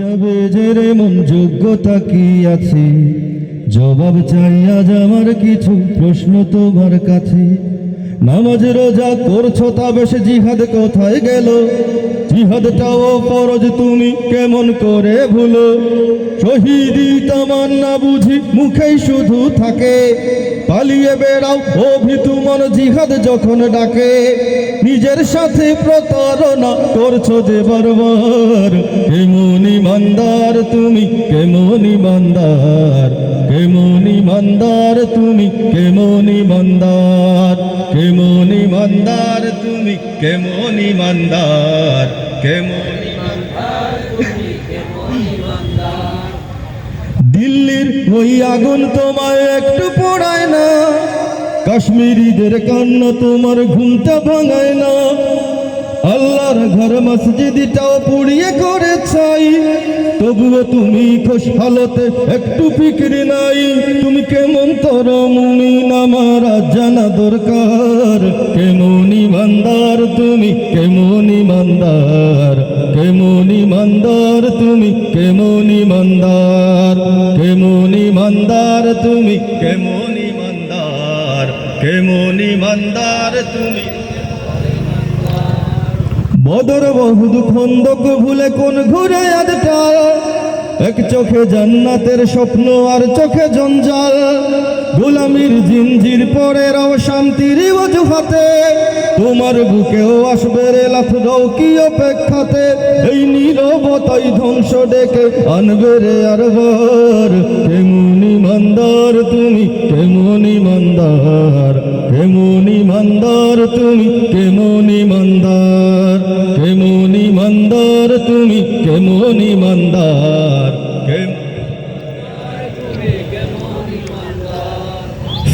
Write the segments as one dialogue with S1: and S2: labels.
S1: যাবে যে রে মন যোগ্যতা কি আছে? জবাব চাই আজ আমার কিছু প্রশ্ন তোমার কাছে। নামাজ রোজা করছো তা বেশ, জিহাদ কোথায় গেল? জিহাদটাও ফরজ তুমি কেমন করে ভুলো? শহীদি তামান্না বুঝি মুখেই শুধু থাকে, পালিয়ে বেড়াও অভিতু মন জিহাদ যখন ডাকে। নিজের সাথে প্রতারণা করছো যে বারবার, কেমন ইমানদার তুমি, কেমন ইমানদার, কেমন ইমানদার তুমি, কেমন ইমানদার, কেমন ইমানদার তুমি, কেমন ইমানদার, কেমন ইমানদার তুমি, কেমন ইমানদার। দিল্লির ওই আগুন তোমায় একটু পোড়ায় না, কাশ্মীরিদের কান্না তোমার ঘুমটা ভাঙায় না। আল্লাহর ঘর মসজিদটাও পুড়িয়ে করে ছাই, তবুও তুমি খুশ হালতে একটু ফিকির নাই। তুমি কেমন তর মুমিন আমার জানা দরকার, কেমন ইমানদার তুমি, কেমন ইমানদার, কেমন ইমানদার তুমি, কেমন ইমানদার, কেমন ইমানদার তুমি, কেমন ইমানদার, কেমন ইমানদার তুমি। বদর বহুদ খন্দক ভুলে কোন ঘুরে আদটা, এক চোখে জান্নাতের স্বপ্ন আর চোখে জঞ্জাল। গোলামির জিনজির পরে রাও শান্তির অজুহাতে, তোমার বুকেও আসবে রে লাফ কি অপেক্ষাতে। এই নীরবতাই ধ্বংস ডেকে আনবে রে আরবার, কেমন ইমানদার তুমি, কেমন ইমানদার, কেমন ইমানদার তুমি, কেমন ইমানদার, কেমন ইমানদার তুমি, কেমন ইমানদার।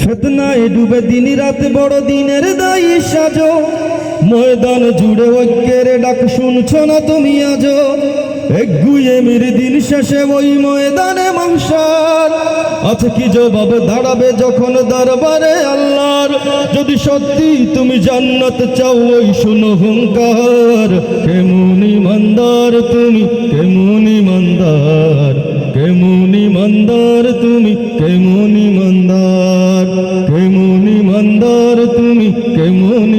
S1: ফিতনায় ডুবে দিন রাত বড় দিনের দায়ী সাজো, ময়দান জুড়ে ঐক্যের ডাক শুনছো না তুমি আজো। এক গুয়েমের দিন শেষে ওই ময়দানে মাহশার, আছে কি জবাব দাঁড়াবে যখন দরবারে আল্লাহর। যদি সত্যি তুমি জান্নাত চাও ওই শুনো হুঙ্কার, কেমন ইমানদার তুমি, কেমন ইমানদার, কেমন ইমানদার তুমি, কেমন ইমানদার, কেমন ইমানদার তুমি, কেমন